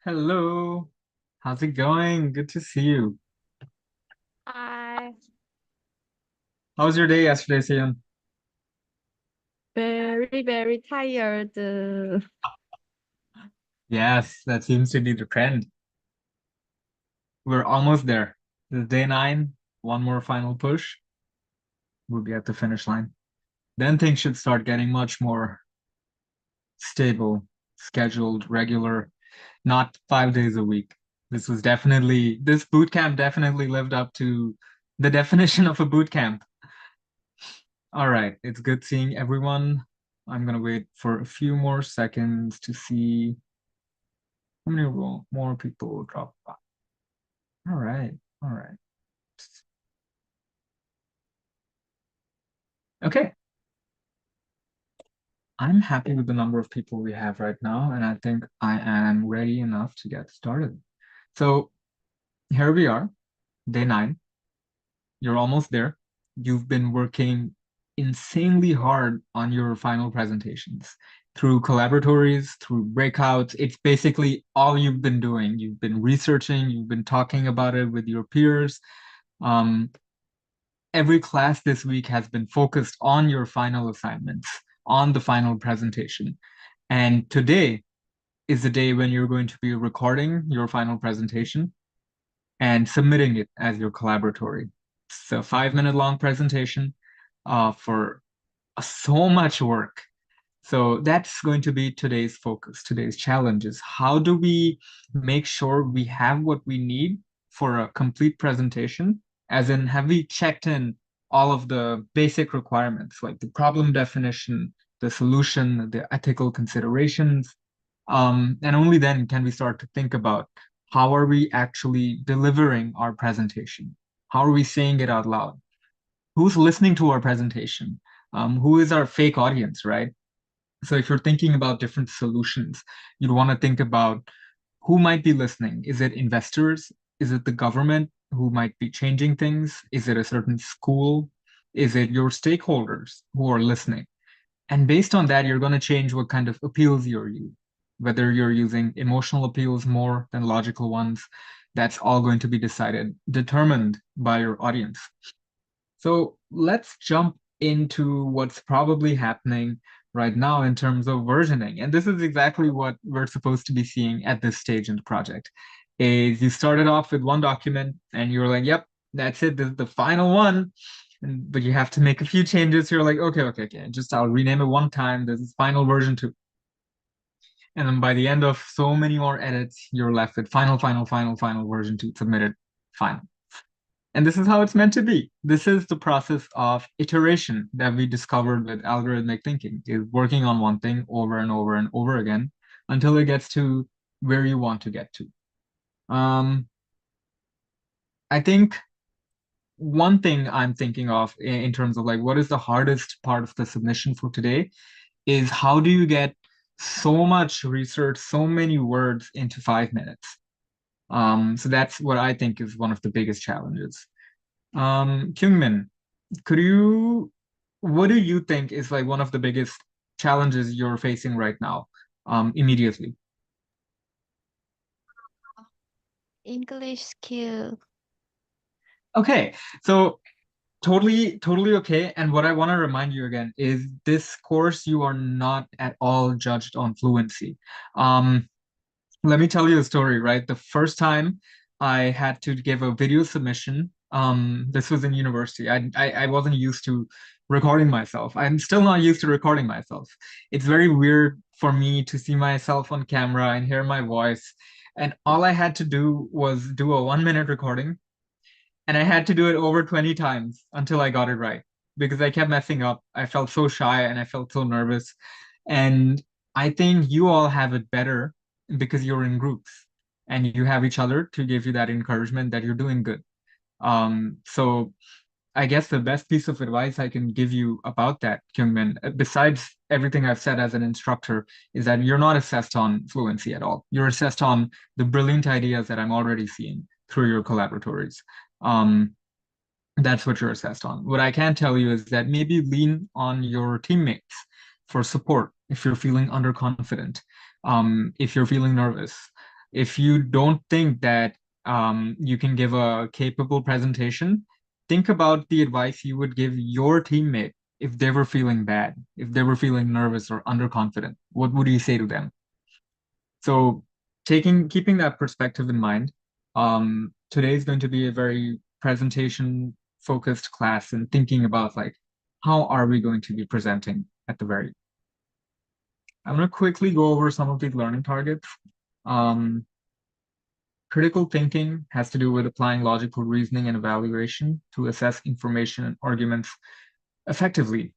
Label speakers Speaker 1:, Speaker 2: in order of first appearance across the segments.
Speaker 1: Hello. How's it going? Good to see you.
Speaker 2: I
Speaker 1: How was your day yesterday, Sian?
Speaker 2: very tired.
Speaker 1: Yes, that seems to be the trend. We're almost there. This is day 9, one more final push. We'll be at the finish line. Then things should start getting much more stable, scheduled, regular, not 5 days a week. This boot camp definitely lived up to the definition of a boot camp. All right, it's good seeing everyone. I'm gonna wait for a few more seconds to see how many more people drop by. All right, all right. Okay, I'm happy with the number of people we have right now, and I think I am ready enough to get started. So here we are, day 9. You're almost there. You've been working insanely hard on your final presentations through collaboratories, through breakouts. It's basically all you've been doing. You've been researching, you've been talking about it with your peers. Um, every class this week has been focused on your final assignments, on the final presentation. And today is the day when you're going to be recording your final presentation and submitting it as your collaboratory. It's a 5 minute long presentation for so much work. So that's going to be today's focus, today's challenge is how do we make sure we have what we need for a complete presentation? As in, have we checked in all of the basic requirements, like the problem definition, the solution, the ethical considerations, and only then can we start to think about how are we actually delivering our presentation? How are we saying it out loud? Who's listening to our presentation? Who is our fake audience, right? So if you're thinking about different solutions, you'd want to think about who might be listening. Is it investors? Is it the government who might be changing things? Is it a certain school? Is it your stakeholders who are listening? And based on that, you're going to change what kind of appeals you're using, whether you're using emotional appeals more than logical ones. That's all going to be determined by your audience. So let's jump into what's probably happening right now in terms of versioning. And this is exactly what we're supposed to be seeing at this stage in the project. Is you started off with one document and you're like, yep, that's it, this is the final one. But you have to make a few changes. You're like, okay. Just I'll rename it one time. This is final version 2. And then by the end of so many more edits, you're left with final version 2 submitted, final. And this is how it's meant to be. This is the process of iteration that we discovered with algorithmic thinking, is working on one thing over and over and over again until it gets to where you want to get to. Um, I think one thing I'm thinking of in terms of like what is the hardest part of the submission for today is how do you get so much research, so many words into 5 minutes? So that's what I think is one of the biggest challenges. Kyungmin, could you, what do you think is like one of the biggest challenges you're facing right now, immediately?
Speaker 2: English skill.
Speaker 1: Okay, so totally okay. And what I want to remind you again is this course, you are not at all judged on fluency. Um, Let me tell you a story, right? The first time I had to give a video submission, this was in university. I wasn't used to recording myself. I'm still not used to recording myself. It's very weird for me to see myself on camera and hear my voice. And all I had to do was do a 1 minute recording, and I had to do it over 20 times until I got it right because I kept messing up. I felt so shy and I felt so nervous. And I think you all have it better because you're in groups and you have each other to give you that encouragement that you're doing good. So I guess the best piece of advice I can give you about that, Kyungmin, besides everything I've said as an instructor, is that you're not assessed on fluency at all. You're assessed on the brilliant ideas that I'm already seeing through your collaboratories. Um, that's what you're assessed on. What I can tell you is that maybe lean on your teammates for support if you're feeling underconfident, if you're feeling nervous. If you don't think that you can give a capable presentation, think about the advice you would give your teammate if they were feeling bad, if they were feeling nervous or underconfident. What would you say to them? So keeping that perspective in mind, today is going to be a very presentation focused class and thinking about like how are we going to be presenting at the very. I'm going to quickly go over some of these learning targets. Um, Critical thinking has to do with applying logical reasoning and evaluation to assess information and arguments effectively.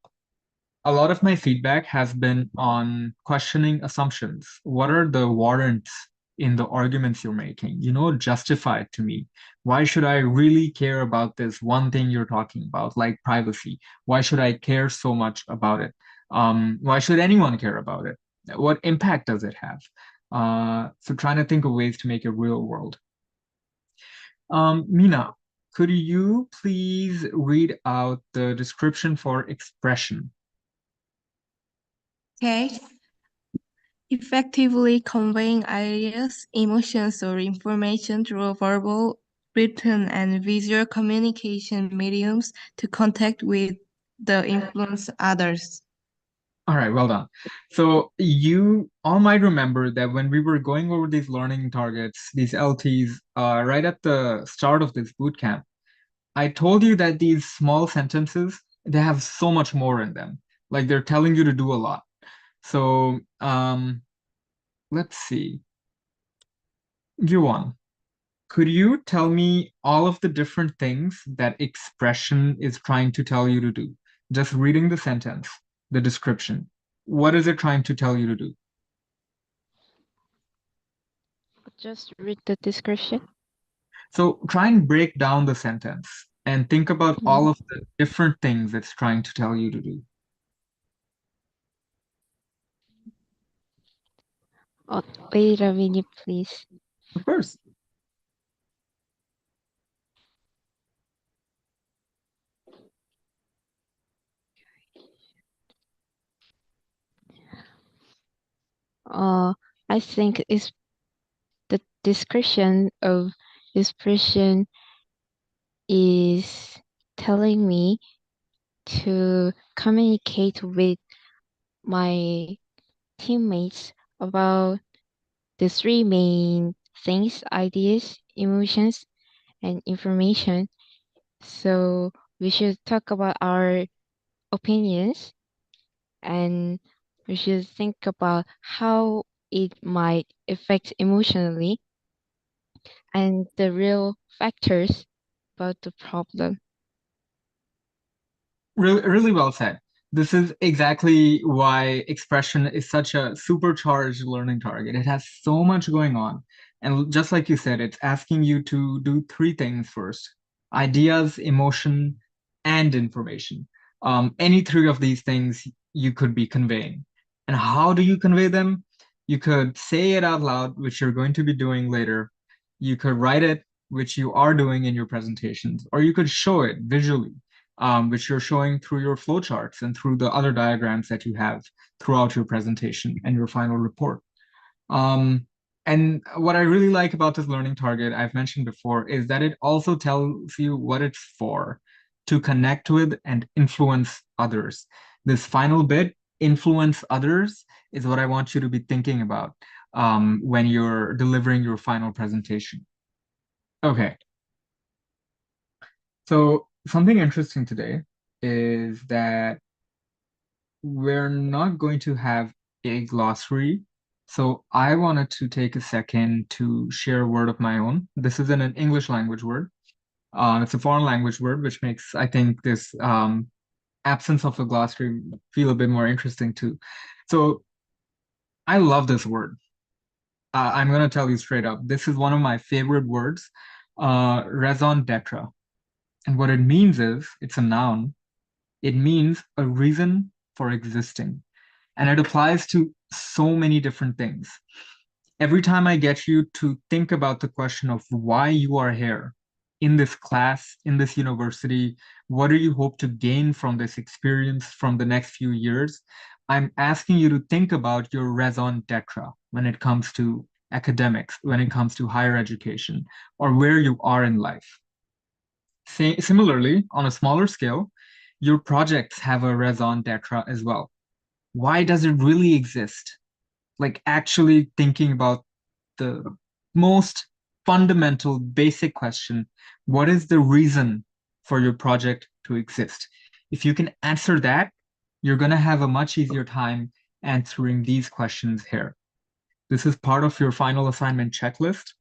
Speaker 1: A lot of my feedback has been on questioning assumptions. What are the warrants in the arguments you're making? Justify it to me. Why should I really care about this one thing you're talking about, like privacy? Why should I care so much about it? Why should anyone care about it? What impact does it have? So trying to think of ways to make it real world. Mina, could you please read out the description for expression?
Speaker 3: Okay. Effectively conveying ideas, emotions, or information through verbal, written, and visual communication mediums to contact with the influence others.
Speaker 1: All right, well done. So you all might remember that when we were going over these learning targets, these LTs, right at the start of this boot camp, I told you that these small sentences, they have so much more in them. Like they're telling you to do a lot. So let's see. Yuan, could you tell me all of the different things that expression is trying to tell you to do? Just reading the sentence, the description. What is it trying to tell you to do?
Speaker 2: Just read the description.
Speaker 1: So try and break down the sentence and think about all of the different things it's trying to tell you to do.
Speaker 2: Oh, wait a minute, please.
Speaker 1: Of course.
Speaker 2: I think it's the description of expression is telling me to communicate with my teammates about the three main things: ideas, emotions, and information. So we should talk about our opinions, and we should think about how it might affect emotionally and the real factors about the problem.
Speaker 1: Really, really well said. This is exactly why expression is such a supercharged learning target. It has so much going on. And just like you said, it's asking you to do three things first: ideas, emotion, and information. Any three of these things you could be conveying. And how do you convey them? You could say it out loud, which you're going to be doing later. You could write it, which you are doing in your presentations, or you could show it visually, which you're showing through your flowcharts and through the other diagrams that you have throughout your presentation and your final report. Um, and what I really like about this learning target, I've mentioned before, is that it also tells you what it's for: to connect with and influence others. This final bit, influence others, is what I want you to be thinking about when you're delivering your final presentation. Okay, so something interesting today is that we're not going to have a glossary. So I wanted to take a second to share a word of my own. This isn't an English language word. It's a foreign language word, which makes, I think, this absence of a glossary feel a bit more interesting too. So I love this word. I'm going to tell you straight up. This is one of my favorite words, raison d'etre. And what it means is, it's a noun. It means a reason for existing. And it applies to so many different things. Every time I get you to think about the question of why you are here in this class, in this university, what do you hope to gain from this experience from the next few years? I'm asking you to think about your raison d'etre when it comes to academics, when it comes to higher education, or where you are in life. Similarly, on a smaller scale, your projects have a raison d'etre as well. Why does it really exist? Like actually thinking about the most fundamental, basic question, what is the reason for your project to exist? If you can answer that, you're going to have a much easier time answering these questions here. This is part of your final assignment checklist.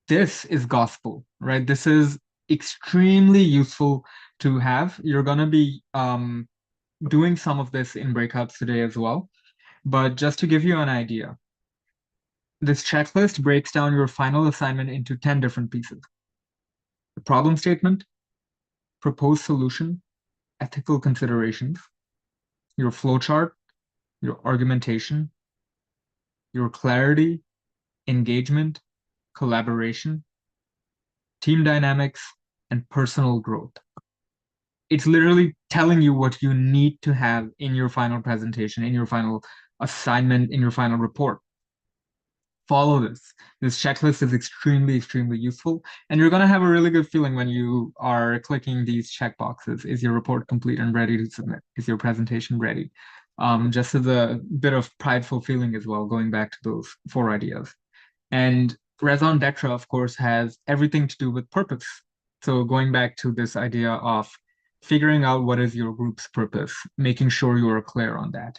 Speaker 1: This is gospel, right? This is extremely useful to have. You're going to be doing some of this in breakouts today as well. But just to give you an idea, this checklist breaks down your final assignment into 10 different pieces. The problem statement, proposed solution, ethical considerations, your flowchart, your argumentation, your clarity, engagement, collaboration, team dynamics, and personal growth. It's literally telling you what you need to have in your final presentation, in your final assignment, in your final report. Follow this. This checklist is extremely, extremely useful. And you're going to have a really good feeling when you are clicking these checkboxes. Is your report complete and ready to submit? Is your presentation ready? Just as a bit of prideful feeling as well, going back to those 4 ideas. And raison d'etre, of course, has everything to do with purpose. So going back to this idea of figuring out what is your group's purpose, making sure you are clear on that.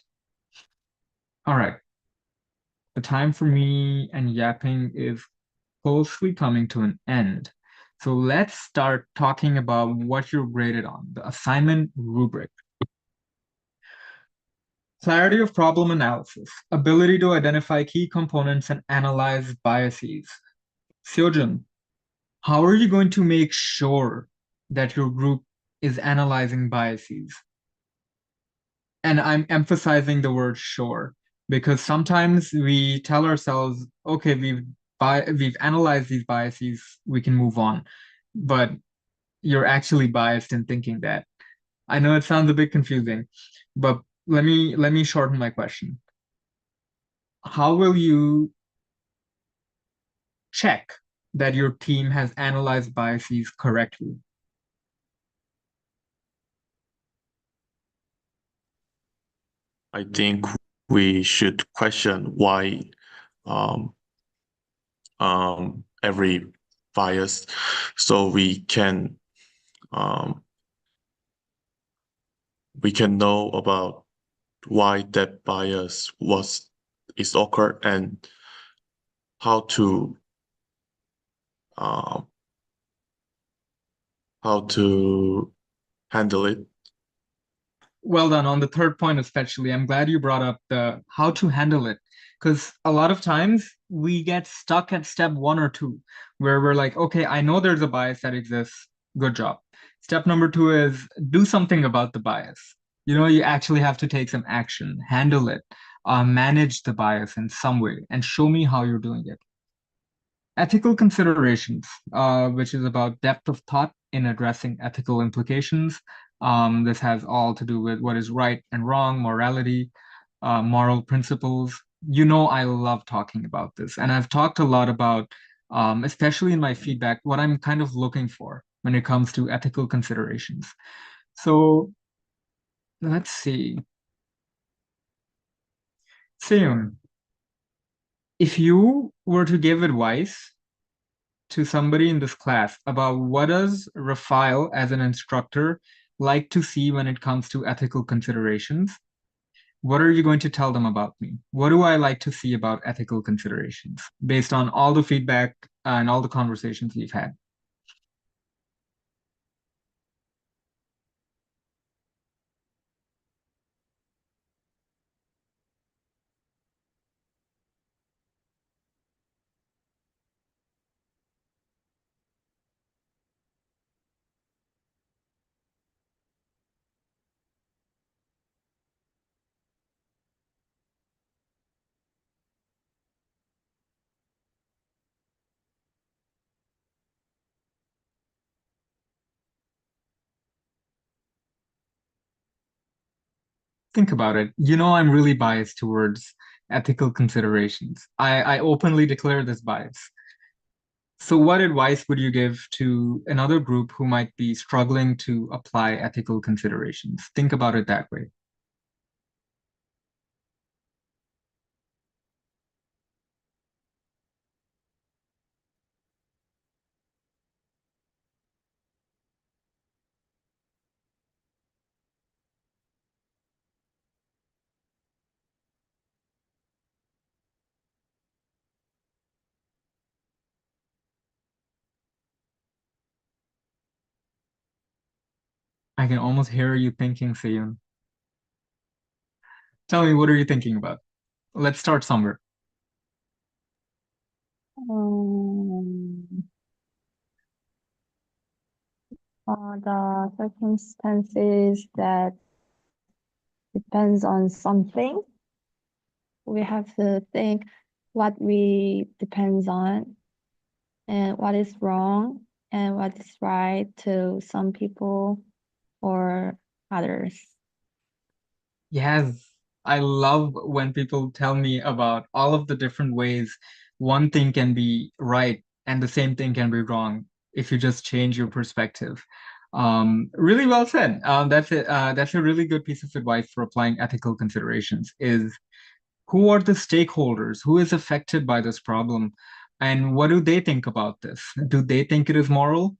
Speaker 1: All right. The time for me and yapping is closely coming to an end. So let's start talking about what you're graded on, the assignment rubric. Clarity of problem analysis, ability to identify key components and analyze biases. Seojun, how are you going to make sure that your group is analyzing biases? And I'm emphasizing the word sure because sometimes we tell ourselves, okay, we've analyzed these biases, we can move on. But you're actually biased in thinking that. I know it sounds a bit confusing, but let me shorten my question. How will you check that your team has analyzed biases correctly?
Speaker 4: I think we should question why um, every bias, so um, we can know about why that bias is occurred and how to um, how to handle it.
Speaker 1: Well done on the third point, especially. I'm glad you brought up the how to handle it. Because a lot of times we get stuck at step 1 or 2, where we're like, okay, I know there's a bias that exists. Good job. Step number 2 is do something about the bias. You actually have to take some action, handle it, manage the bias in some way, and show me how you're doing it. Ethical considerations, which is about depth of thought in addressing ethical implications. This has all to do with what is right and wrong, morality, moral principles. I love talking about this, and I've talked a lot about, especially in my feedback, what I'm kind of looking for when it comes to ethical considerations. So let's see. Seung, if you were to give advice to somebody in this class about what does Rafael as an instructor like to see when it comes to ethical considerations, what are you going to tell them about me? What do I like to see about ethical considerations based on all the feedback and all the conversations we've had? Think about it. I'm really biased towards ethical considerations. I openly declare this bias. So what advice would you give to another group who might be struggling to apply ethical considerations? Think about it that way. I can almost hear you thinking, Seyun. Tell me, what are you thinking about? Let's start somewhere.
Speaker 5: The circumstances that depends on something. We have to think what we depends on and what is wrong and what is right to some people or others.
Speaker 1: Yes, I love when people tell me about all of the different ways one thing can be right and the same thing can be wrong if you just change your perspective. Really well said. That's a really good piece of advice for applying ethical considerations is who are the stakeholders? Who is affected by this problem? And what do they think about this? Do they think it is moral?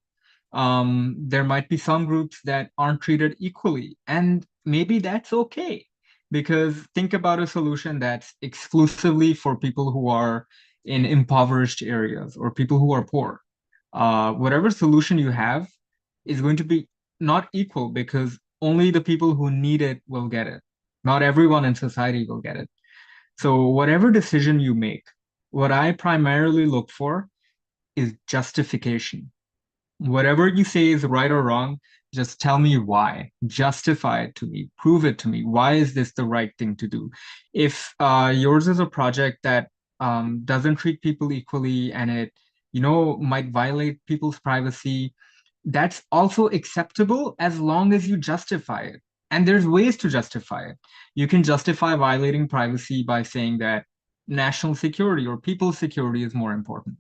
Speaker 1: There might be some groups that aren't treated equally, and maybe that's okay. Because think about a solution that's exclusively for people who are in impoverished areas or people who are poor. Whatever solution you have is going to be not equal because only the people who need it will get it. Not everyone in society will get it. So, whatever decision you make, what I primarily look for is justification. Whatever you say is right or wrong, just tell me why. Justify it to me. Prove it to me. Why is this the right thing to do? If yours is a project that doesn't treat people equally and it, might violate people's privacy, that's also acceptable as long as you justify it. And there's ways to justify it. You can justify violating privacy by saying that national security or people's security is more important.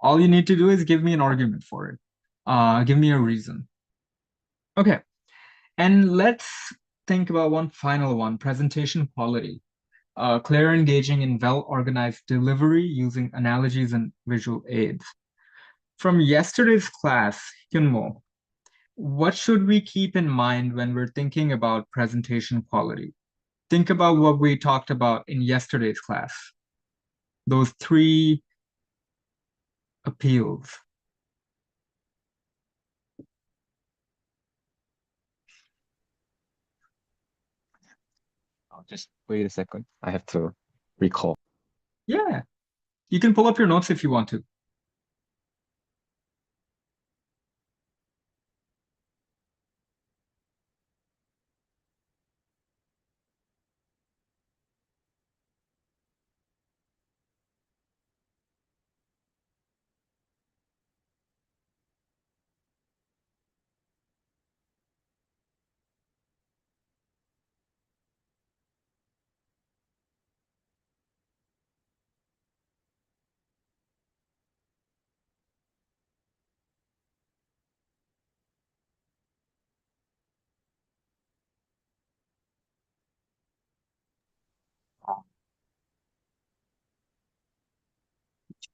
Speaker 1: All you need to do is give me an argument for it. Give me a reason. Okay, and let's think about one final one, presentation quality. Clear, engaging, and well-organized delivery using analogies and visual aids. From yesterday's class, Hyunmo, what should we keep in mind when we're thinking about presentation quality? Think about what we talked about in yesterday's class. Those three appeals.
Speaker 6: Just wait a second. I have to recall.
Speaker 1: Yeah, you can pull up your notes if you want to.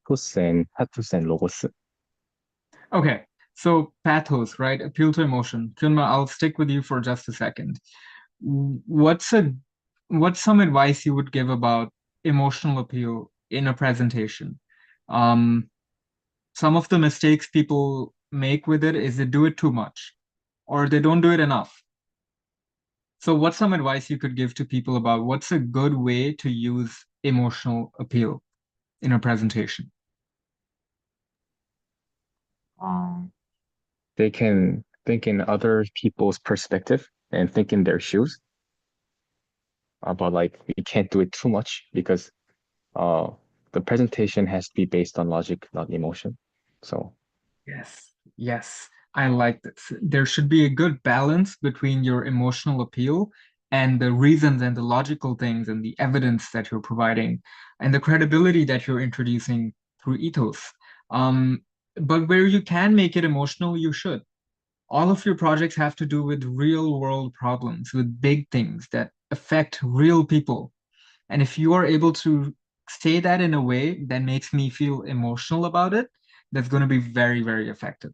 Speaker 6: 투센, 하투센, 로고스.
Speaker 1: Okay, so pathos, right? Appeal to emotion. Kyunma, I'll stick with you for just a second. What's a what's some advice you would give about emotional appeal in a presentation? Um, some of the mistakes people make with it is they do it too much or they don't do it enough. So what's some advice you could give to people about what's a good way to use emotional appeal in a presentation?
Speaker 6: They can think in other people's perspective and think in their shoes. But like we can't do it too much because uh the presentation has to be based on logic, not emotion. So
Speaker 1: Yes, yes, I like this. There should be a good balance between your emotional appeal and the reasons and the logical things and the evidence that you're providing and the credibility that you're introducing through ethos. But where you can make it emotional, you should. All of your projects have to do with real world problems, with big things that affect real people. And if you are able to say that in a way that makes me feel emotional about it, that's going to be very, very effective.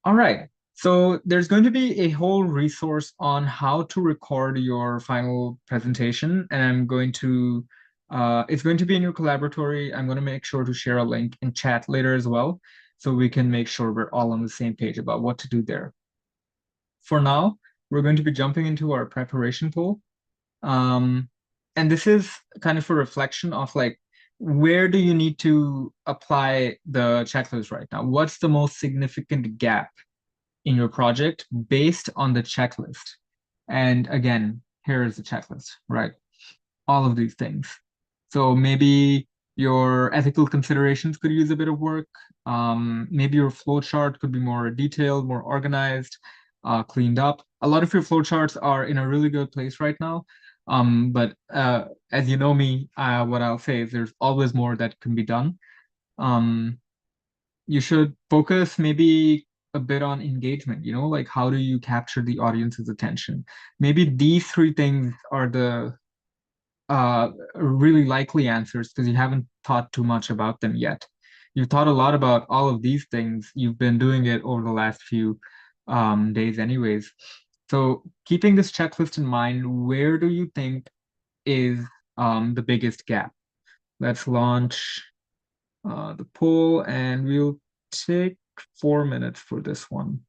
Speaker 1: All right. So there's going to be a whole resource on how to record your final presentation, and it's going to be in your collaboratory. I'm going to make sure to share a link in chat later as well, so we can make sure we're all on the same page about what to do there. For now, we're going to be jumping into our preparation pool. And this is kind of a reflection of like, where do you need to apply the checklist right now? What's the most significant gap in your project based on the checklist? And again, here is the checklist, right? All of these things. So maybe your ethical considerations could use a bit of work. Maybe your flowchart could be more detailed, more organized, cleaned up. A lot of your flowcharts are in a really good place right now. But as you know me, what I'll say is there's always more that can be done. You should focus maybe a bit on engagement, like how do you capture the audience's attention? Maybe these three things are the really likely answers because you haven't thought too much about them yet. You've thought a lot about all of these things. You've been doing it over the last few days anyways. So keeping this checklist in mind, where do you think is the biggest gap? Let's launch the poll and we'll take 4 minutes for this one.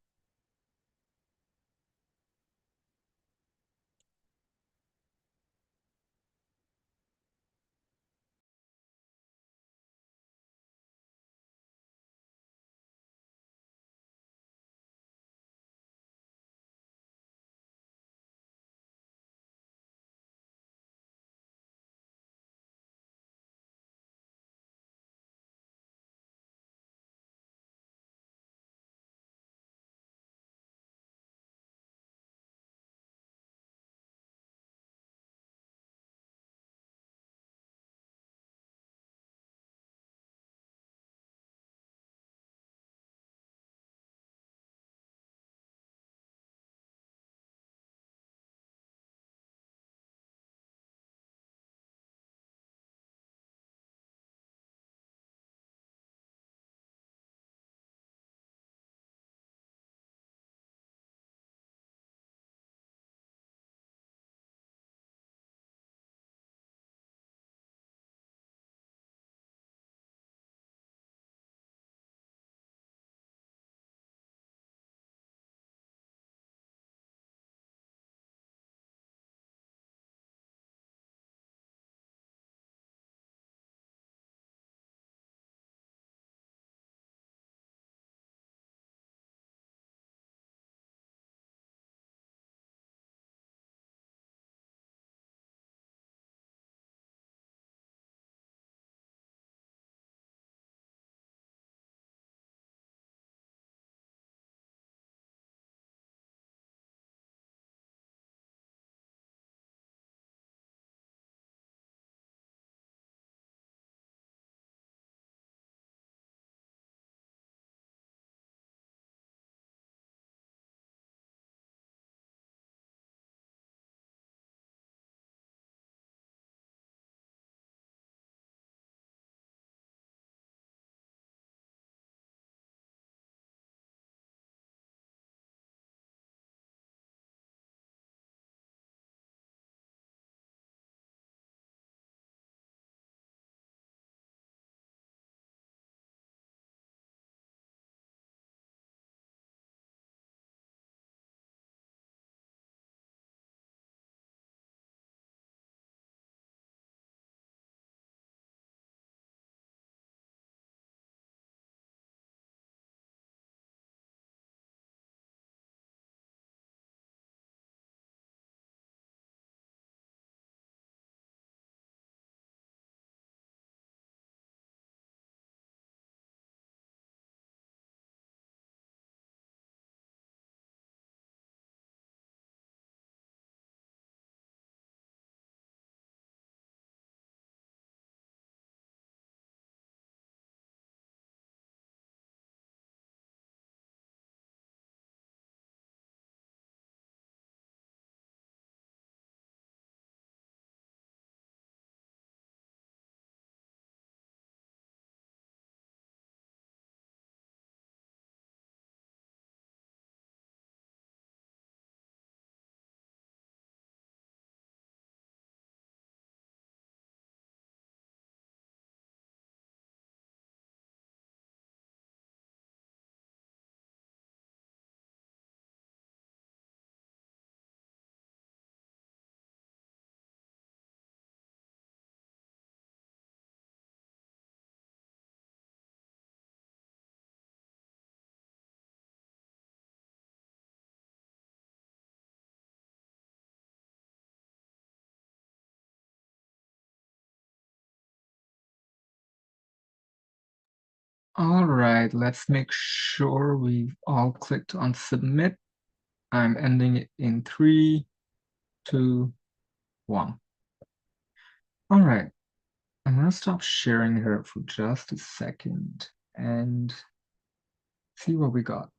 Speaker 1: All right, let's make sure we've all clicked on submit. I'm ending it in 3, 2, 1. All right, I'm gonna stop sharing here for just a second and see what we got.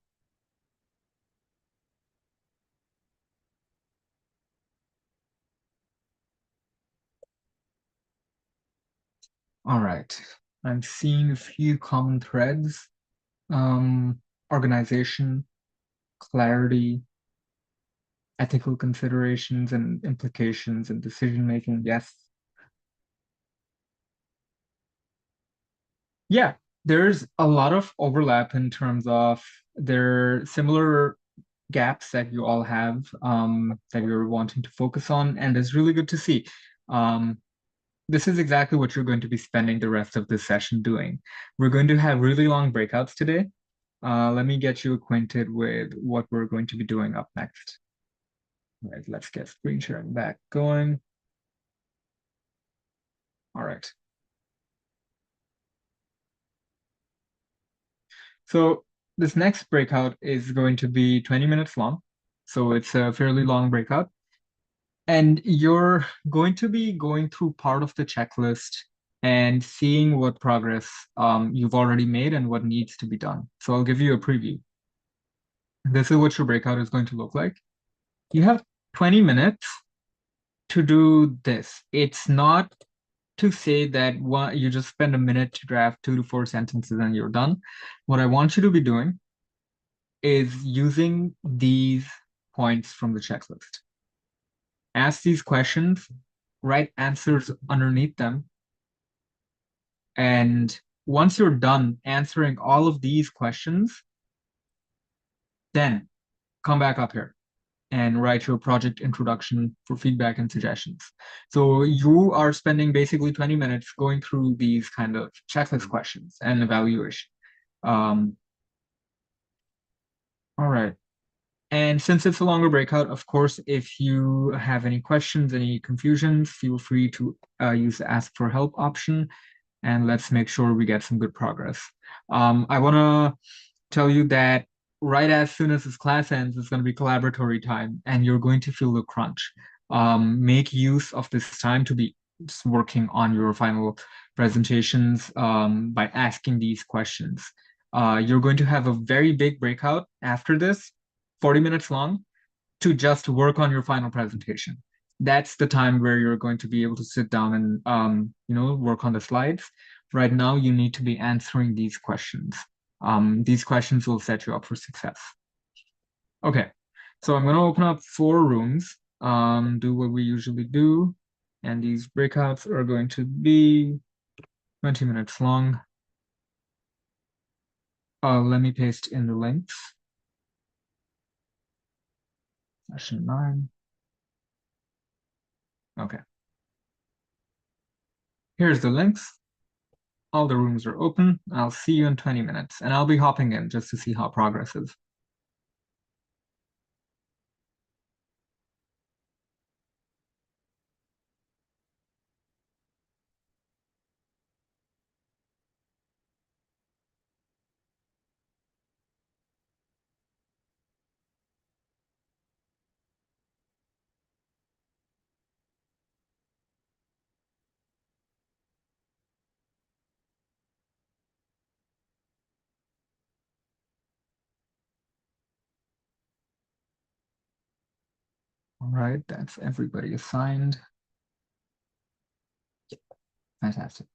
Speaker 1: All right, I'm seeing a few common threads. Organization, clarity, ethical considerations and implications and decision making. Yes. Yeah, there's a lot of overlap in terms of there are similar gaps that you all have that you're wanting to focus on, and it's really good to see. This is exactly what you're going to be spending the rest of this session doing. We're going to have really long breakouts today. Let me get you acquainted with what we're going to be doing up next. All right, let's get screen sharing back going. All right. So this next breakout is going to be 20 minutes long. So it's a fairly long breakout. And you're going to be going through part of the checklist and seeing what progress you've already made and what needs to be done. So I'll give you a preview. This is what your breakout is going to look like. You have 20 minutes to do this. It's not to say that you just spend a minute to draft 2 to 4 sentences and you're done. What I want you to be doing is using these points from the checklist. Ask these questions, write answers underneath them. And once you're done answering all of these questions, then come back up here and write your project introduction for feedback and suggestions. So you are spending basically 20 minutes going through these kind of checklist questions and evaluation. All right. And since it's a longer breakout, of course, if you have any questions, any confusions, feel free to use the ask for help option, and let's make sure we get some good progress. I want to tell you that right as soon as this class ends, it's going to be collaboratory time, and you're going to feel the crunch. Make use of this time to be working on your final presentations by asking these questions. You're going to have a very big breakout after this, 40 minutes long, to just work on your final presentation. That's the time where you're going to be able to sit down and work on the slides. Right now, you need to be answering these questions. These questions will set you up for success. Okay, so I'm going to open up 4 rooms, do what we usually do, and these breakouts are going to be 20 minutes long. Let me paste in the links. Session 9. Okay. Here's the links. All the rooms are open. I'll see you in 20 minutes, and I'll be hopping in just to see how progress is. All right, that's everybody assigned. Fantastic.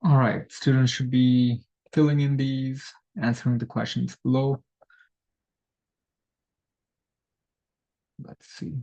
Speaker 1: All right, students should be filling in these, answering the questions below. Let's see.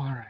Speaker 1: All right.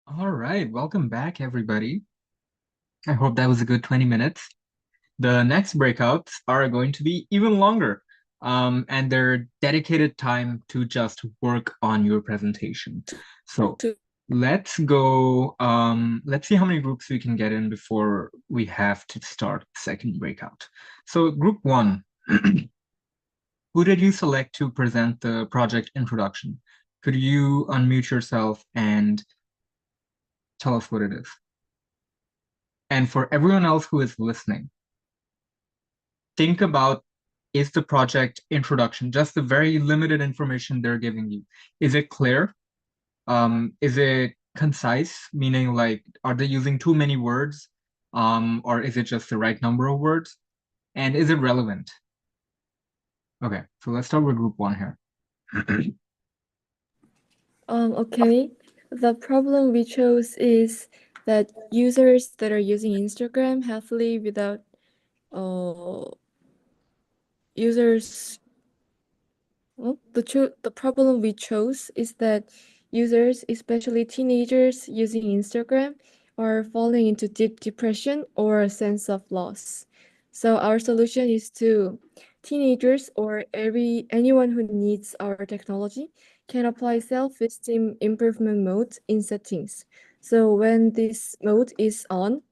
Speaker 1: All right, welcome back, everybody. I hope that was a good 20 minutes. The next breakouts are going to be even longer, and they're dedicated time to just work on your presentation. So let's go, let's see how many groups we can get in before we have to start the second breakout. So group one, who did you select to present the project introduction? Could you unmute yourself and tell us what it is? And for everyone else who is listening, think about, is the project introduction, just the very limited information they're giving you, is it clear? Is it concise, meaning like, are they using too many words? Or is it just the right number of words? And is it relevant? Okay, so let's start with group one here.
Speaker 7: Okay. The problem we chose is that users that are using Instagram heavily without users. Well, the problem we chose is that users, especially teenagers using Instagram, are falling into deep depression or a sense of loss. So our solution is to teenagers or anyone who needs our technology can apply self-esteem improvement mode in settings. So when this mode is on,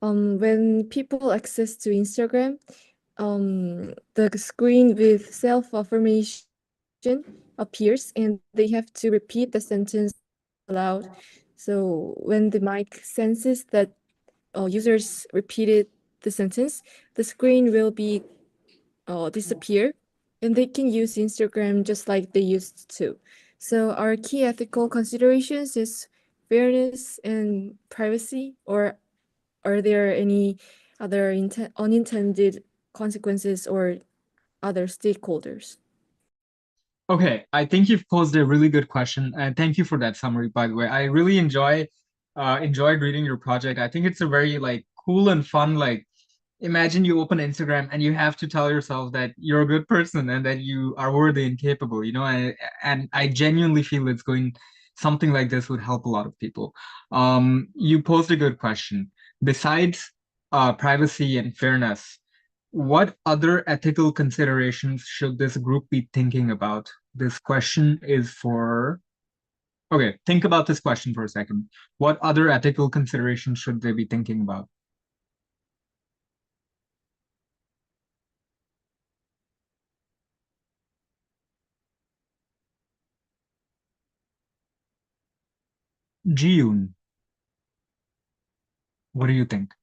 Speaker 7: when people access to Instagram, the screen with self-affirmation appears and they have to repeat the sentence aloud. So when the mic senses that users repeated the sentence, the screen will be disappear and they can use Instagram just like they used to. So our key ethical considerations is fairness and privacy, or are there any other unintended consequences or other stakeholders?
Speaker 1: Okay, I think you've posed a really good question, and thank you for that summary, by the way. I really enjoyed reading your project. I think it's a very like cool and fun, like, imagine you open Instagram and you have to tell yourself that you're a good person and that you are worthy and capable, you know, and I genuinely feel it's going, something like this would help a lot of people. You posed a good question. Besides privacy and fairness, what other ethical considerations should this group be thinking about? This question is for, okay, think about this question for a second. What other ethical considerations should they be thinking about? Jiyun, what do you think?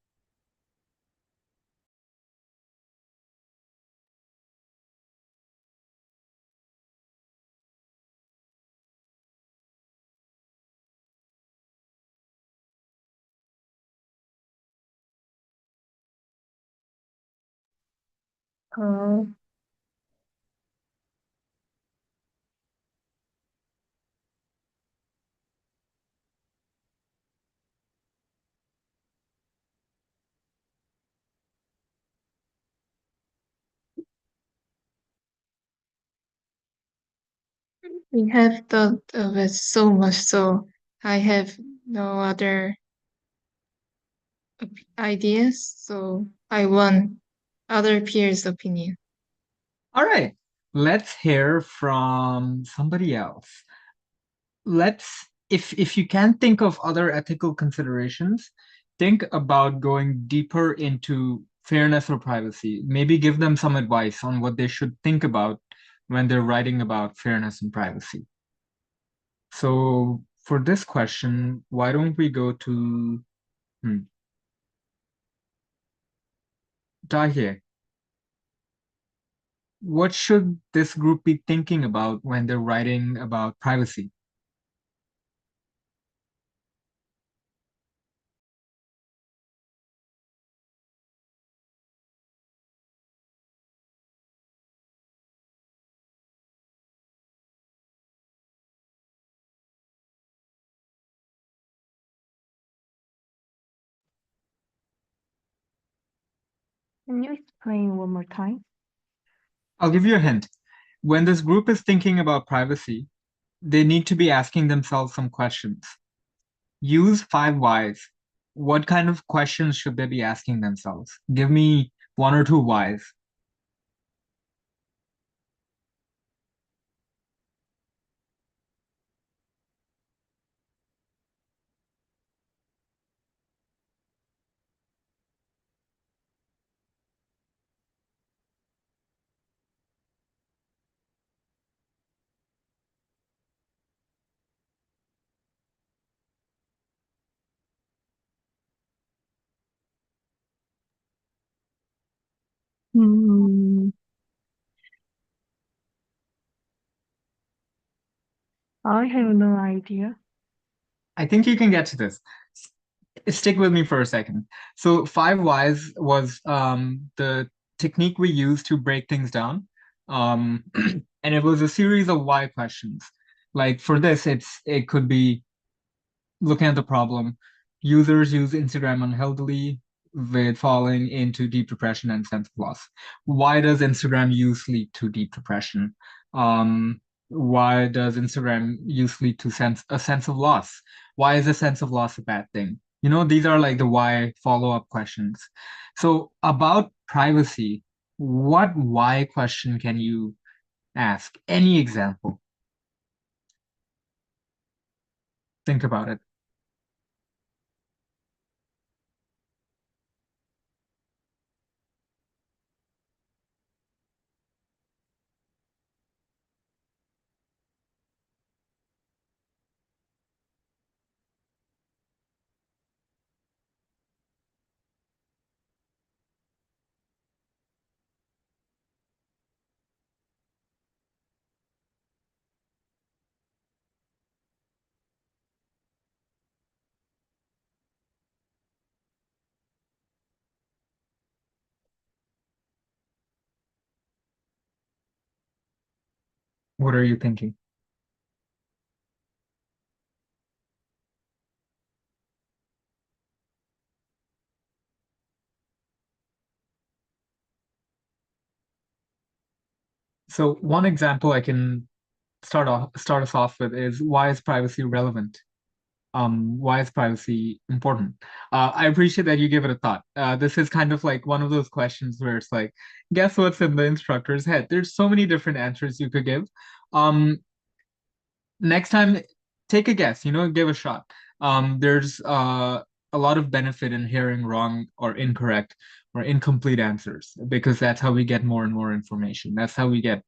Speaker 5: Uh,
Speaker 3: We have thought of it so much, so I have no other ideas, so I want other peers' opinion.
Speaker 1: All right, let's hear from somebody else. Let's, if you can think of other ethical considerations, think about going deeper into fairness or privacy. Maybe give them some advice on what they should think about when they're writing about fairness and privacy. So for this question, why don't we go to Dahe? What should this group be thinking about when they're writing about privacy?
Speaker 5: can you explain one more time?
Speaker 1: I'll give you a hint. When this group is thinking about privacy, they need to be asking themselves some questions. use 5 whys. What kind of questions should they be asking themselves? Give me 1 or 2 whys.
Speaker 5: Hmm. I have no idea.
Speaker 1: I think you can get to this. Stick with me for a second. So 5 whys was the technique we use to break things down. And it was a series of why questions. Like for this, it could be looking at the problem. Users use Instagram unhealthily with falling into deep depression and sense of loss. Why does Instagram use lead to deep depression? Why does Instagram use lead to a sense of loss? Why is a sense of loss a bad thing? You know, these are like the why follow-up questions. So about privacy, what why question can you ask? Any example? Think about it. What are you thinking? So one example I can start us off with is why is privacy relevant? Why is privacy important? I appreciate that you give it a thought. This is kind of like one of those questions where it's like, guess what's in the instructor's head? There's so many different answers you could give. Um, Next time, take a guess, give a shot. There's a lot of benefit in hearing wrong or incorrect or incomplete answers because that's how we get more and more information. That's how we get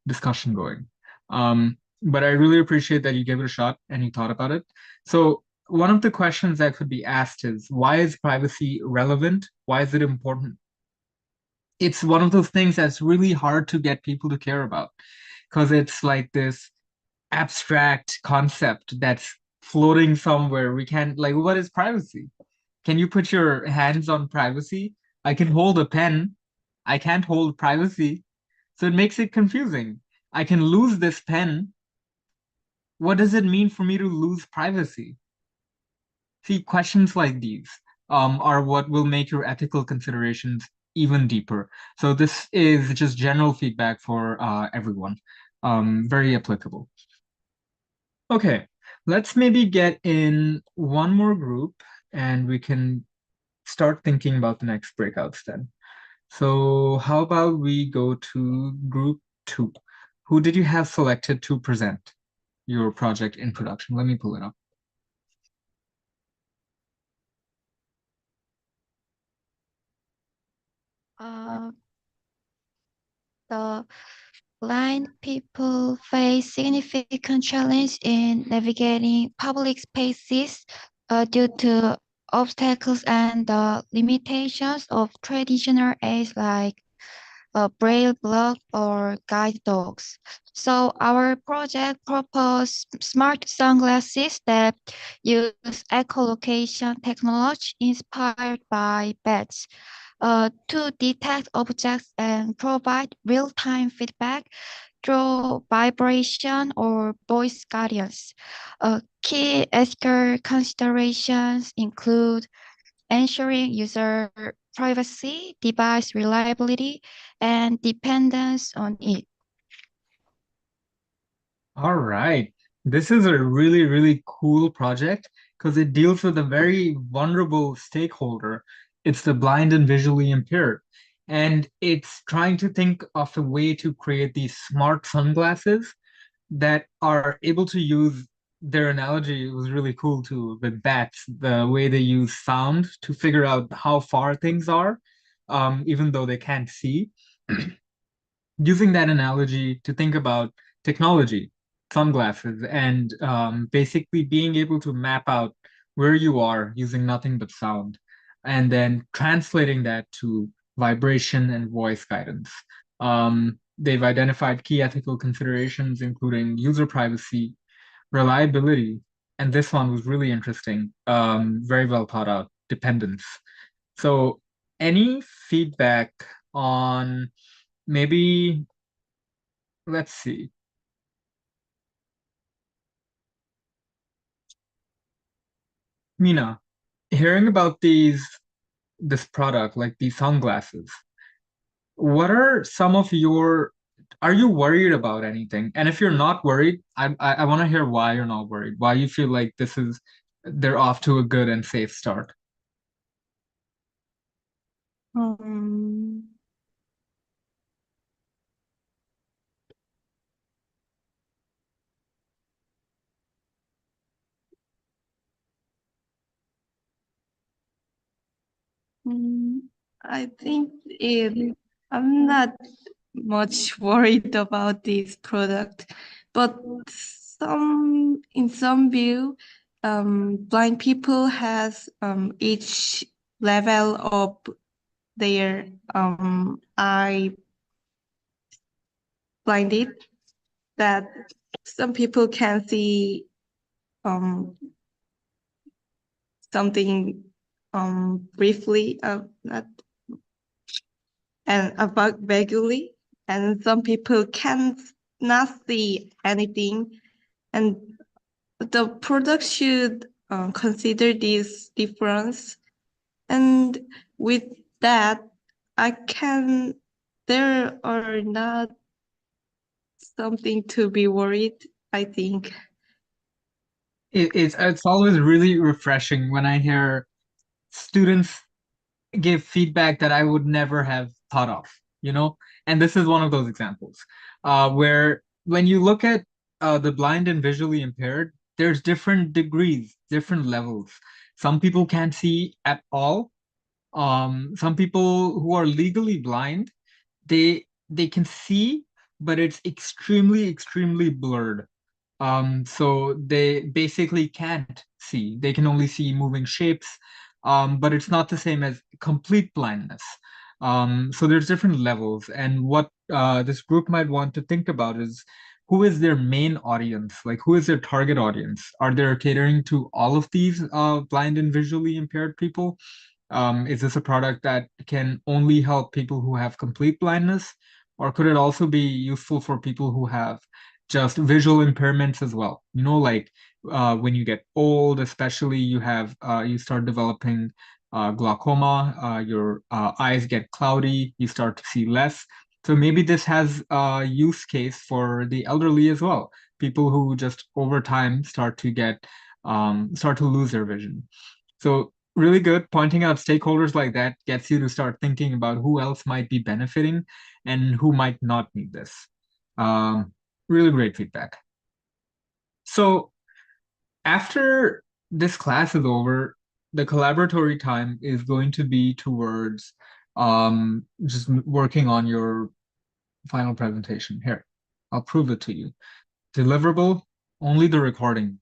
Speaker 1: discussion going. But I really appreciate that you gave it a shot and you thought about it. So one of the questions that could be asked is, why is privacy relevant? Why is it important? It's one of those things that's really hard to get people to care about because it's like this abstract concept that's floating somewhere. We can't, like, what is privacy? Can you put your hands on privacy? I can hold a pen. I can't hold privacy. So it makes it confusing. I can lose this pen. What does it mean for me to lose privacy? See, questions like these are what will make your ethical considerations even deeper. So this is just general feedback for everyone. Very applicable. Okay, let's maybe get in one more group and we can start thinking about the next breakouts then. So how about we go to group 2? Who did you have selected to present your project introduction? Let me pull it up.
Speaker 2: Uh, the blind people face significant challenge in navigating public spaces due to obstacles and the limitations of traditional aids like a braille block or guide dogs. So our project proposed smart sunglasses that use echolocation technology inspired by bats to detect objects and provide real-time feedback through vibration or voice guidance. Key ethical considerations include ensuring user privacy, device reliability, and dependence on it.
Speaker 1: All right. This is a really, really cool project because it deals with a very vulnerable stakeholder. It's the blind and visually impaired. And it's trying to think of a way to create these smart sunglasses that are able to use their analogy was really cool too with bats, the way they use sound to figure out how far things are, even though they can't see. Using that analogy to think about technology, sunglasses, and basically being able to map out where you are using nothing but sound, and then translating that to vibration and voice guidance. They've identified key ethical considerations, including user privacy, reliability, and this one was really interesting, very well thought out, dependence. So, any feedback on maybe, let's see. Mina, hearing about this product, like these sunglasses, what are some of your, are you worried about anything? And if you're not worried, I want to hear why you're not worried, why you feel like they're off to a good and safe start.
Speaker 3: Um, I think I'm not much worried about this product, but in some view, blind people has each level of their eye blinded, that some people can see something briefly, not and about vaguely, and some people can not see anything, and the product should consider this difference. And with that, there are not something to be worried, I think.
Speaker 1: It's always really refreshing when I hear students give feedback that I would never have thought of, you know? And this is one of those examples where when you look at the blind and visually impaired, there's different degrees, different levels. Some people can't see at all. Some people who are legally blind, they can see, but it's extremely, extremely blurred. So they basically can't see. They can only see moving shapes, but it's not the same as complete blindness. So there's different levels, and what this group might want to think about is who is their main audience? Like, who is their target audience? Are they catering to all of these blind and visually impaired people? Is this a product that can only help people who have complete blindness, or could it also be useful for people who have just visual impairments as well? You know, like when you get old, especially you start developing glaucoma, your eyes get cloudy, you start to see less. So maybe this has a use case for the elderly as well. People who just over time start to lose their vision. So really good. Pointing out stakeholders like that gets you to start thinking about who else might be benefiting and who might not need this. Um, really great feedback. So after this class is over, the collaboratory time is going to be towards just working on your final presentation. Here, I'll prove it to you. Deliverable, only the recording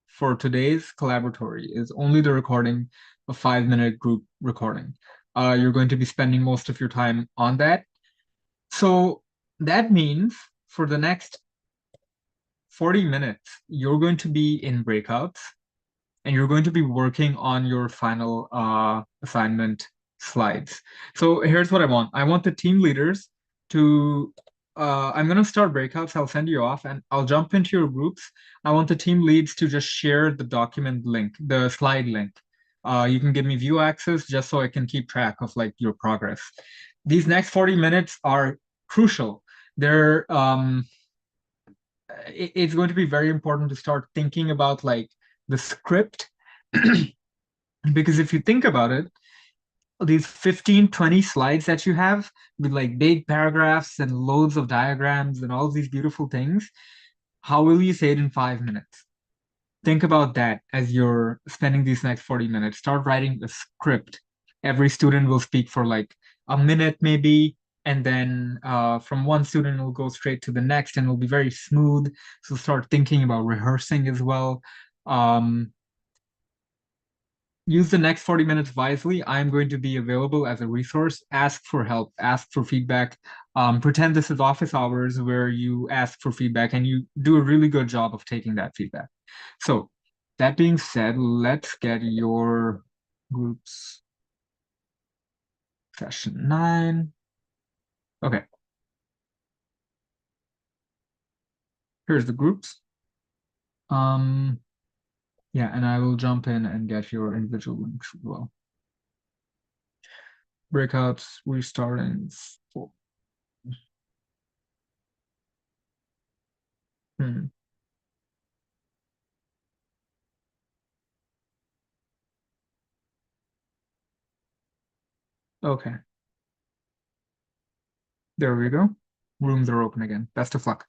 Speaker 1: for today's collaboratory is only the recording, a 5-minute group recording. You're going to be spending most of your time on that. So that means for the next 40 minutes, you're going to be in breakouts and you're going to be working on your final assignment slides. So here's what I want. I want the team leaders to, I'm going to start breakouts. I'll send you off and I'll jump into your groups. I want the team leads to just share the document link, the slide link. You can give me view access just so I can keep track of like your progress. These next 40 minutes are crucial. They're it's going to be very important to start thinking about like the script because if you think about it, these 15, 20 slides that you have with like big paragraphs and loads of diagrams and all these beautiful things, how will you say it in 5 minutes? Think about that as you're spending these next 40 minutes. Start writing a script. Every student will speak for like a minute maybe, and then from one student will go straight to the next and it'll be very smooth. So start thinking about rehearsing as well. Use the next 40 minutes wisely. I'm going to be available as a resource. Ask for help, ask for feedback. Pretend this is office hours where you ask for feedback and you do a really good job of taking that feedback. So that being said, let's get your groups. Session 9. Okay. Here's the groups. Yeah, and I will jump in and get your individual links as well. Breakouts, restarting. Hmm. Okay. There we go. Rooms are open again. Best of luck.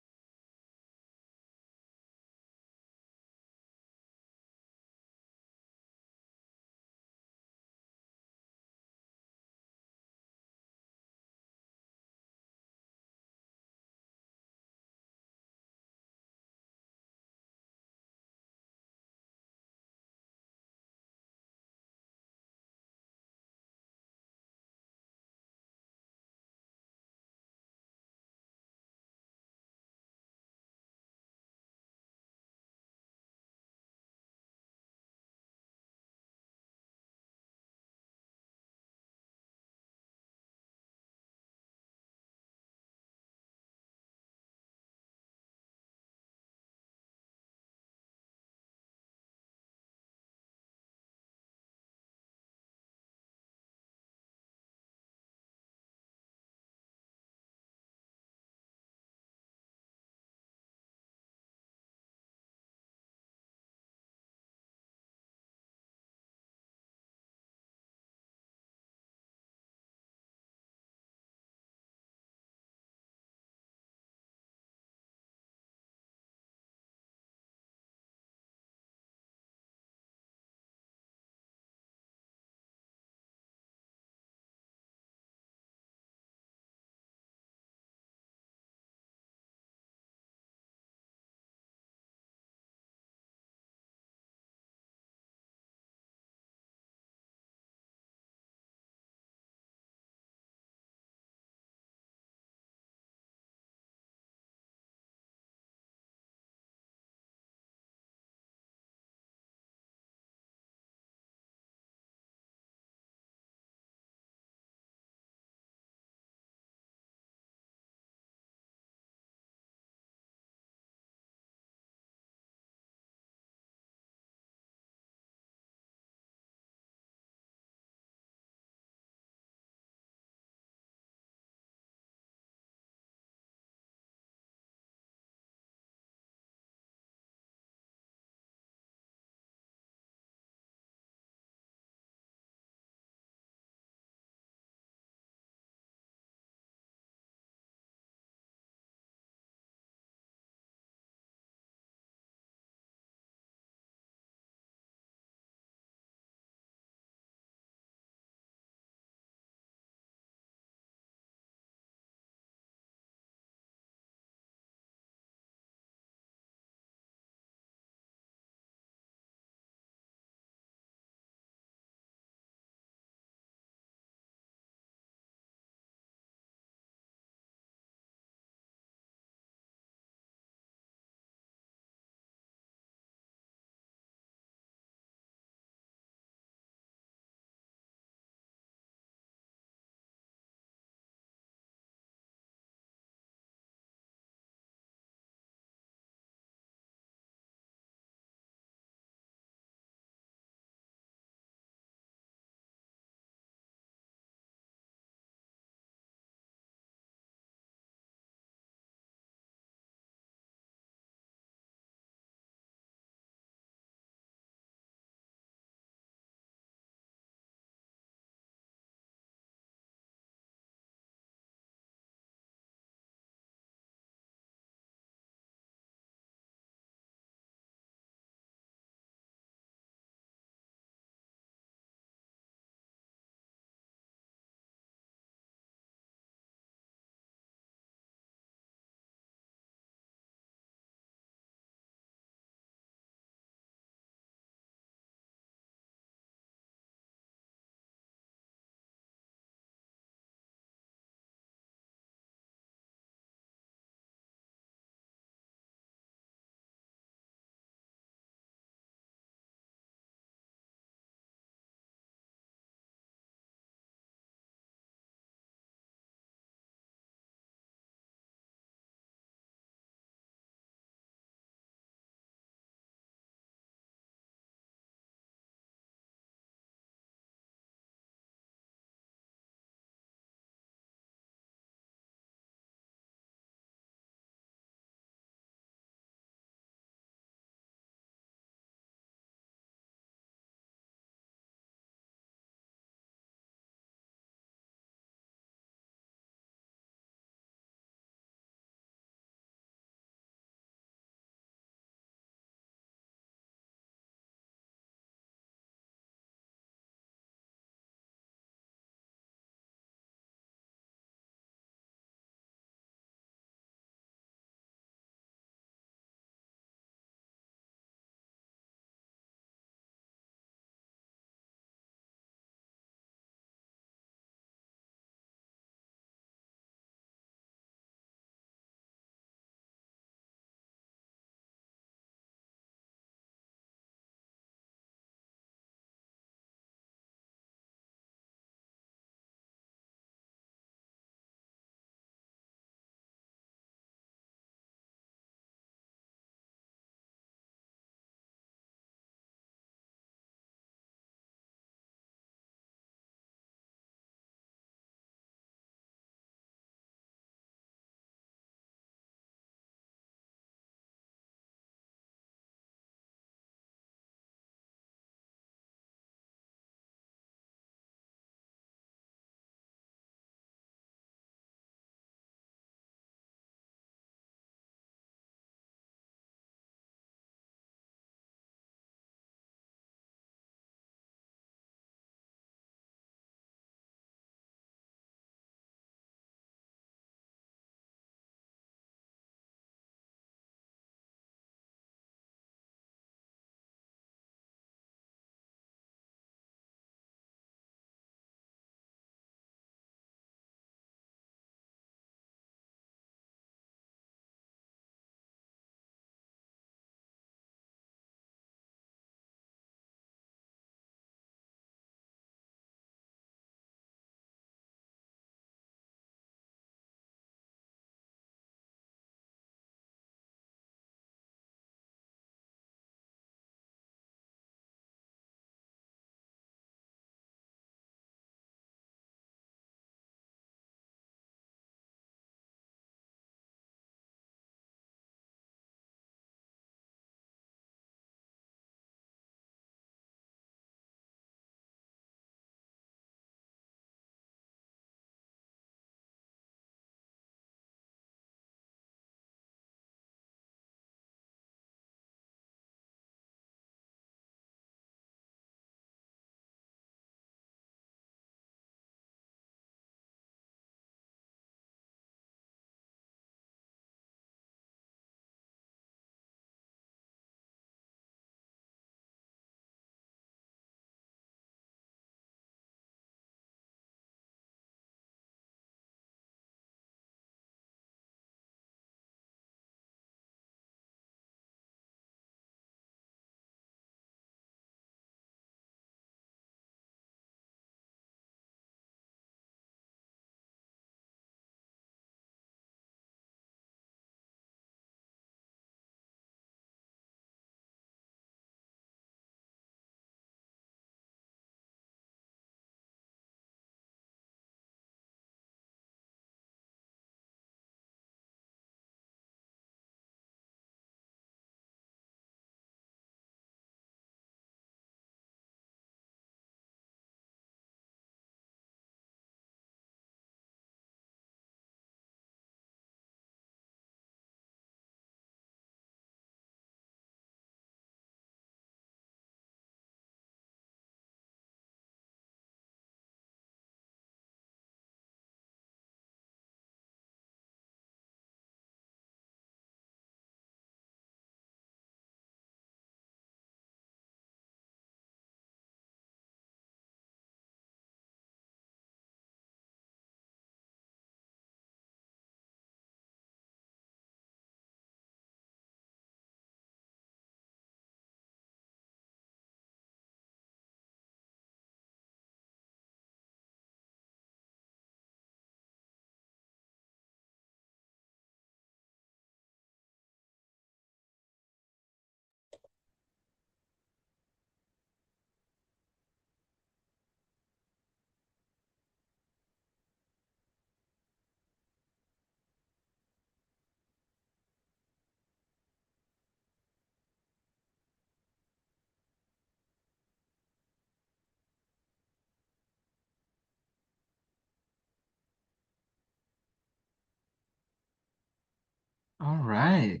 Speaker 1: right.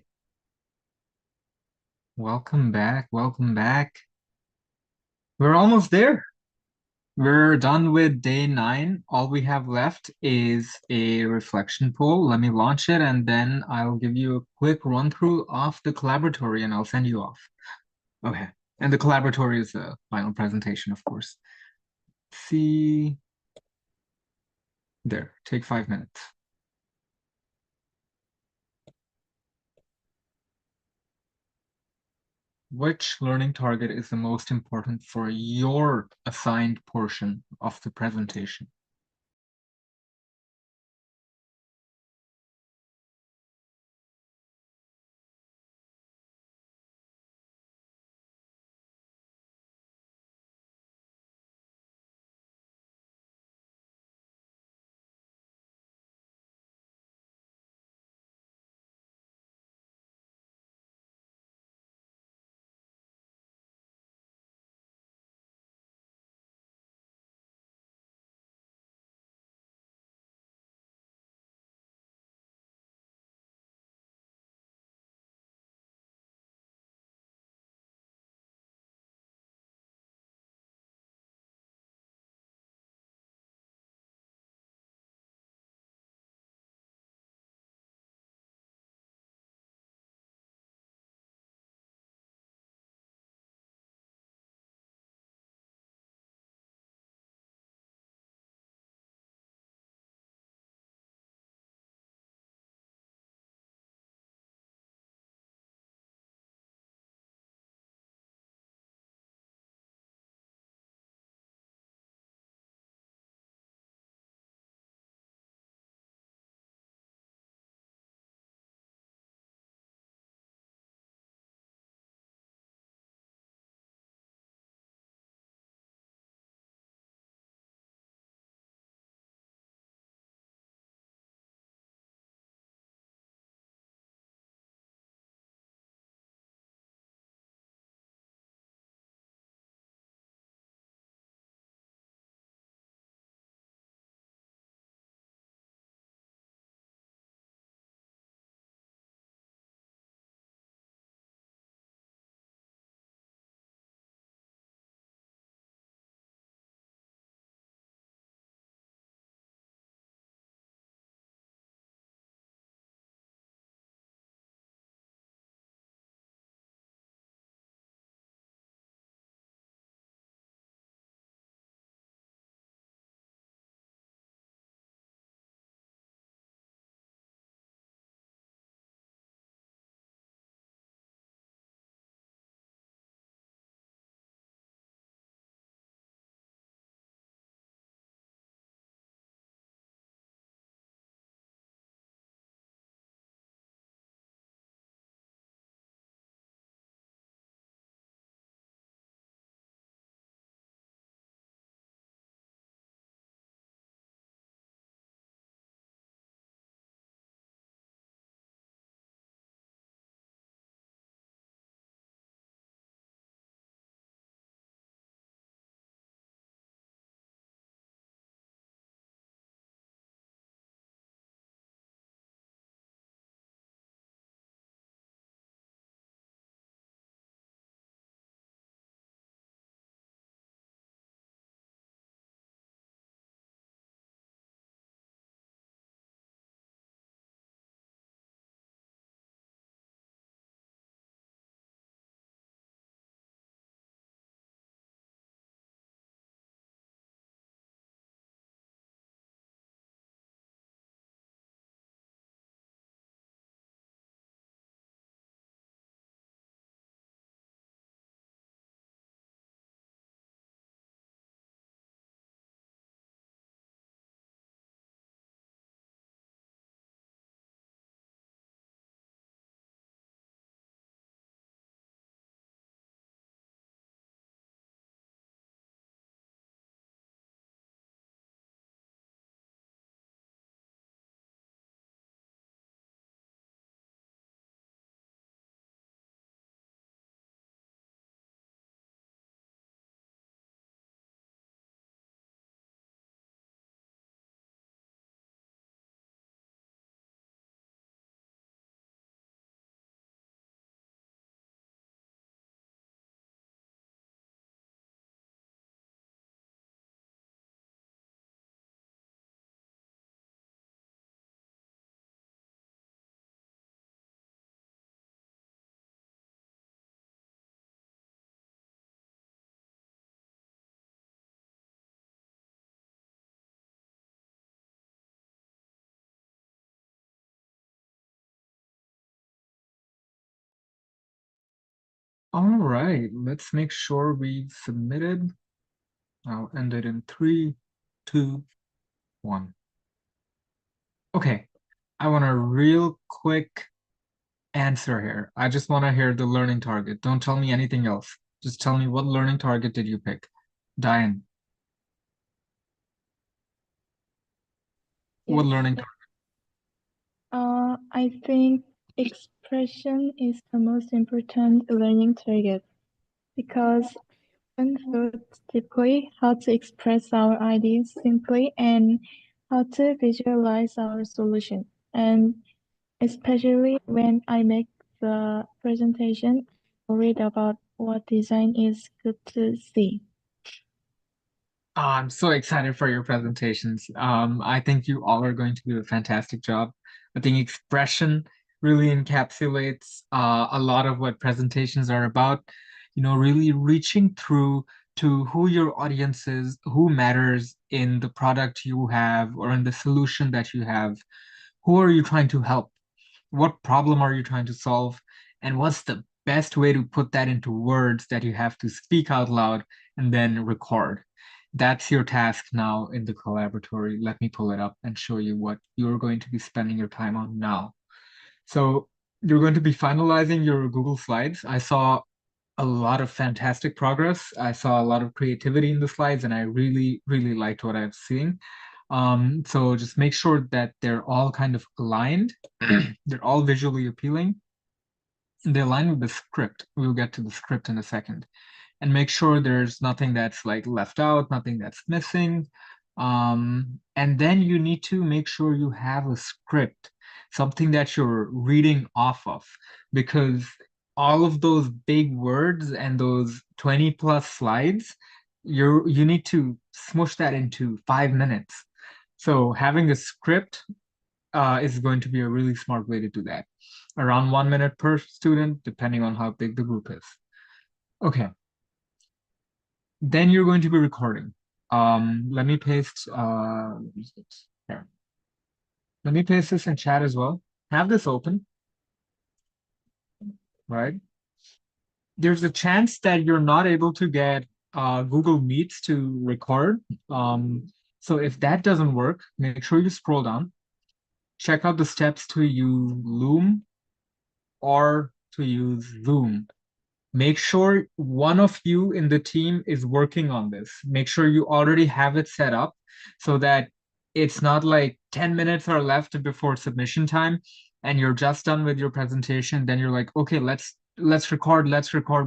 Speaker 1: Welcome back. Welcome back. We're almost there. We're done with day 9. All we have left is a reflection poll. Let me launch it and then I'll give you a quick run through of the collaboratory and I'll send you off. Okay. And the collaboratory is the final presentation, of course. See there, take 5 minutes. Which learning target is the most important for your assigned portion of the presentation? All right, let's make sure we've submitted. I'll end it in 3, 2, 1. Okay, I want a real quick answer here. I just want to hear the learning target. Don't tell me anything else. Just tell me, what learning target did you pick? Diane, what
Speaker 5: Yes.
Speaker 1: learning target?
Speaker 5: I think expression is the most important learning target because we learn deeply how to express our ideas simply and how to visualize our solution. And especially when I make the presentation, I read about what design is good to see.
Speaker 1: Oh, I'm so excited for your presentations. I think you all are going to do a fantastic job. I think expression really encapsulates a lot of what presentations are about. You know, really reaching through to who your audience is, who matters in the product you have or in the solution that you have. Who are you trying to help? What problem are you trying to solve? And what's the best way to put that into words that you have to speak out loud and then record? That's your task now in the collaboratory. Let me pull it up and show you what you're going to be spending your time on now. So you're going to be finalizing your Google Slides. I saw a lot of fantastic progress. I saw a lot of creativity in the slides, and I really, really liked what I'm seeing. So just make sure that they're all kind of aligned. They're all visually appealing. They align with the script. We'll get to the script in a second. And make sure there's nothing that's like left out, nothing that's missing. And then you need to make sure you have a script, something that you're reading off of, because all of those big words and those 20 plus slides, you need to smush that into 5 minutes. So having a script is going to be a really smart way to do that. Around 1 minute per student, depending on how big the group is. Okay. Then you're going to be recording. Let me paste here. Let me paste this in chat as well. Have this open, right? There's a chance that you're not able to get Google Meets to record. So if that doesn't work, make sure you scroll down. Check out the steps to use Loom or to use Zoom. Make sure one of you in the team is working on this. Make sure you already have it set up so that it's not like 10 minutes are left before submission time and you're just done with your presentation. Then you're like, okay, let's record,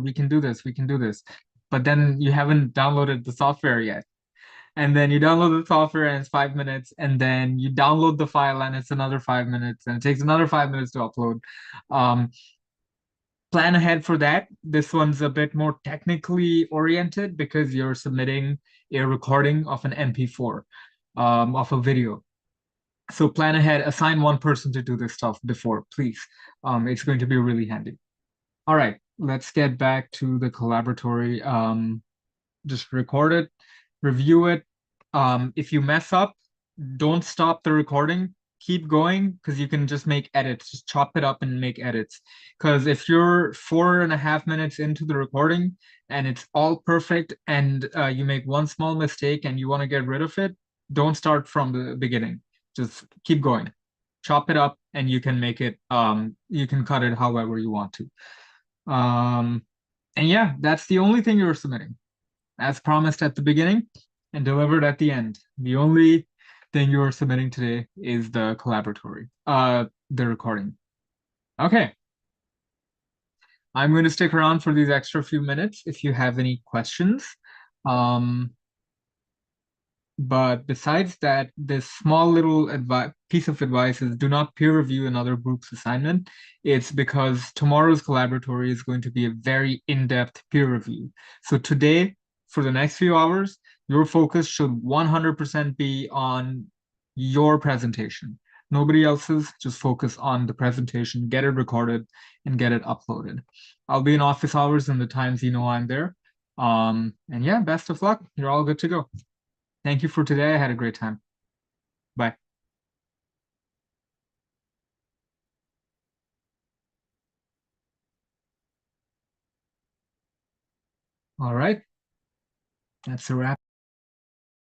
Speaker 1: we can do this, we can do this. But then you haven't downloaded the software yet. And then you download the software and it's 5 minutes, and then you download the file and it's another 5 minutes, and it takes another 5 minutes to upload. Plan ahead for that. This one's a bit more technically oriented because you're submitting a recording of an MP4 of a video. So plan ahead, assign one person to do this stuff before, please. It's going to be really handy. All right, let's get back to the collaboratory. Just record it, review it. If you mess up, don't stop the recording. Keep going because you can just make edits. Just chop it up and make edits. Because if you're 4.5 minutes into the recording and it's all perfect and you make one small mistake and you want to get rid of it, don't start from the beginning. Just keep going. Chop it up and you can make it, you can cut it however you want to. And yeah, that's the only thing you're submitting, as promised at the beginning and delivered at the end. The only thing you're submitting today is the collaboratory, the recording. Okay. I'm going to stick around for these extra few minutes if you have any questions. But besides that, this small little piece of advice is do not peer review another group's assignment. It's because tomorrow's collaboratory is going to be a very in-depth peer review. So today, for the next few hours, your focus should 100% be on your presentation. Nobody else's, just focus on the presentation, get it recorded, and get it uploaded. I'll be in office hours and the times you know I'm there. And yeah, best of luck. You're all good to go. Thank you for today. I had a great time. Bye. All right. That's a wrap.